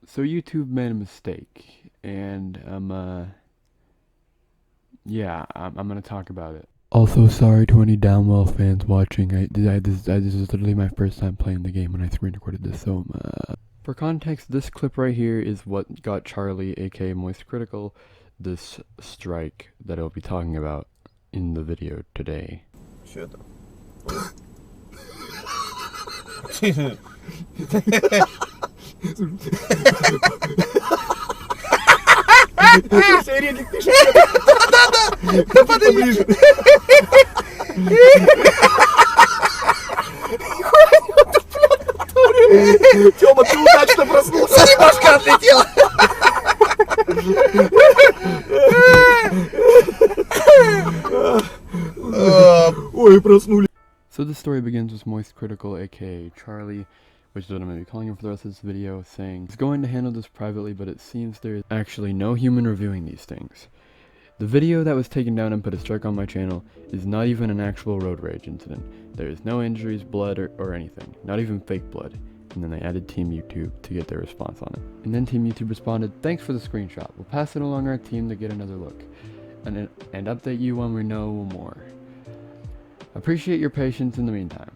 So YouTube made a mistake, and yeah, I'm gonna talk about it. Also, sorry to any Downwell fans watching. This is literally my first time playing the game when I screen recorded this. So, for context, this clip right here is what got Charlie, aka Moist Critical, this strike that I'll be talking about in the video today. Что там? Середник пишет. Да-да-да! Да подожди! Тёма, ты удачно проснулся, и башка отлетела! Ой, проснулись. So the story begins with Moist Critical, aka Charlie, which is what I'm going to be calling him for the rest of this video, saying he's going to handle this privately, but it seems there is actually no human reviewing these things. The video that was taken down and put a strike on my channel is not even an actual road rage incident. There is no injuries, blood, or anything, not even fake blood. And then they added Team YouTube to get their response on it. And then Team YouTube responded, "Thanks for the screenshot. We'll pass it along our team to get another look. And update you when we know more. Appreciate your patience in the meantime."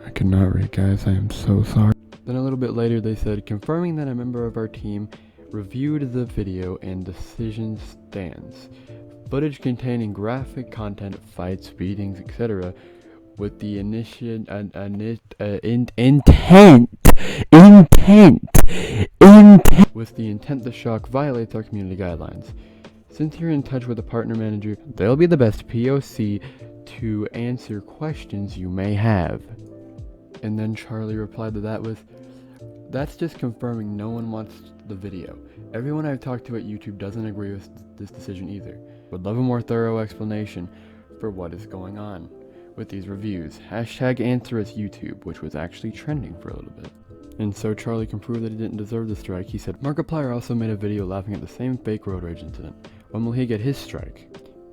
I cannot read, guys. I am so sorry. Then a little bit later they said, "Confirming that a member of our team reviewed the video and decision stands. Footage containing graphic content, fights, beatings, etc. with the intent to shock violates our community guidelines. Since you're in touch with a partner manager, they'll be the best POC to answer questions you may have." And then Charlie replied to that with, "That's just confirming no one wants the video. Everyone I've talked to at YouTube doesn't agree with this decision either. Would love a more thorough explanation for what is going on with these reviews. Hashtag answer us YouTube," which was actually trending for a little bit. And so Charlie can prove that he didn't deserve the strike. He said, "Markiplier also made a video laughing at the same fake road rage incident. When will he get his strike?"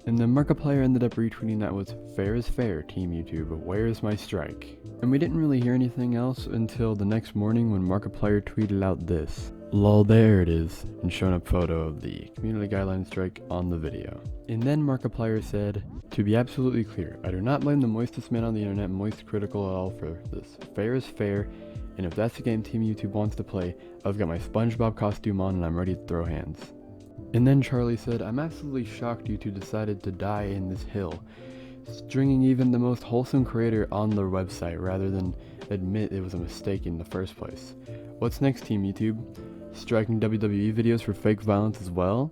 And then Markiplier ended up retweeting that with, "Fair is fair, Team YouTube, but where's my strike?" And we didn't really hear anything else until the next morning when Markiplier tweeted out this. Lol, there it is, and shown a photo of the community guideline strike on the video. And then Markiplier said, "To be absolutely clear, I do not blame the moistest man on the internet, Moist Critical, at all for this. Fair is fair, and if that's the game Team YouTube wants to play, I've got my SpongeBob costume on and I'm ready to throw hands." And then Charlie said, "I'm absolutely shocked you two decided to die in this hill, stringing even the most wholesome creator on the website rather than admit it was a mistake in the first place. What's next, Team YouTube? Striking WWE videos for fake violence as well?"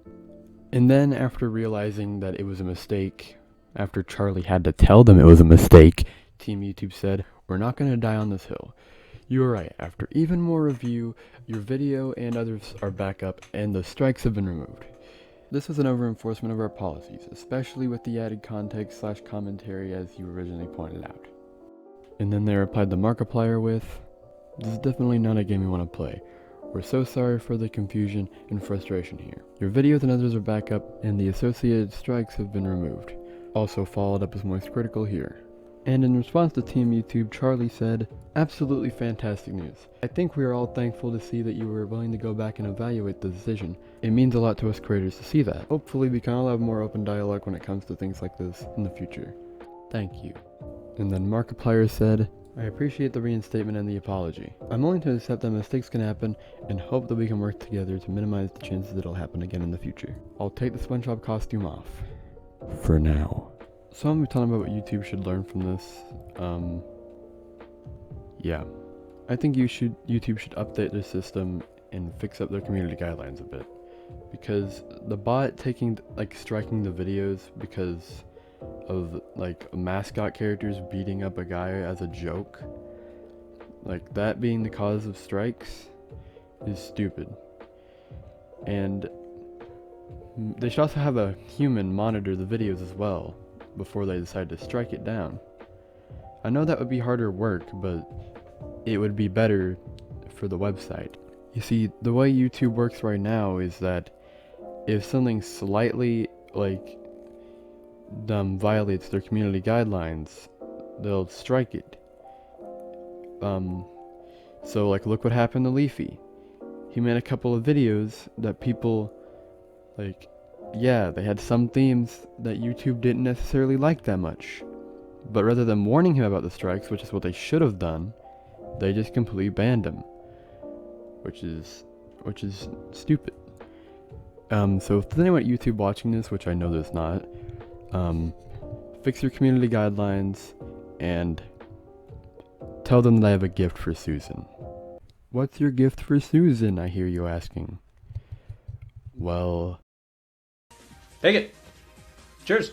And then after realizing that it was a mistake, after Charlie had to tell them it was a mistake, Team YouTube said, "We're not going to die on this hill. You were right. After even more review, your video and others are back up and the strikes have been removed. This was an over-enforcement of our policies, especially with the added context/commentary as you originally pointed out." And then they replied to Markiplier with, "This is definitely not a game we want to play. We're so sorry for the confusion and frustration here. Your videos and others are back up and the associated strikes have been removed." Also followed up as Moist Critical here. And in response to Team YouTube, Charlie said, "Absolutely fantastic news. I think we are all thankful to see that you were willing to go back and evaluate the decision. It means a lot to us creators to see that. Hopefully we can all have more open dialogue when it comes to things like this in the future. Thank you." And then Markiplier said, "I appreciate the reinstatement and the apology. I'm willing to accept that mistakes can happen and hope that we can work together to minimize the chances it'll happen again in the future. I'll take the SpongeBob costume off. For now." So I'm going to be talking about what YouTube should learn from this. Yeah. I think YouTube should update their system and fix up their community guidelines a bit. Because the bot striking the videos because of mascot characters beating up a guy as a joke, that being the cause of strikes, is stupid. And they should also have a human monitor the videos as well before they decide to strike it down. I know that would be harder work, but it would be better for the website. You see, the way YouTube works right now is that if something slightly violates their community guidelines, they'll strike it. So look what happened to Leafy. he made a couple of videos that people, like, yeah, they had some themes that YouTube didn't necessarily like that much. But rather than warning him about the strikes, which is what they should have done, they just completely banned him. Which is stupid. So if there's anyone at YouTube watching this, which I know there's not, fix your community guidelines and tell them that I have a gift for Susan. What's your gift for Susan, I hear you asking? Well... Take it. Cheers.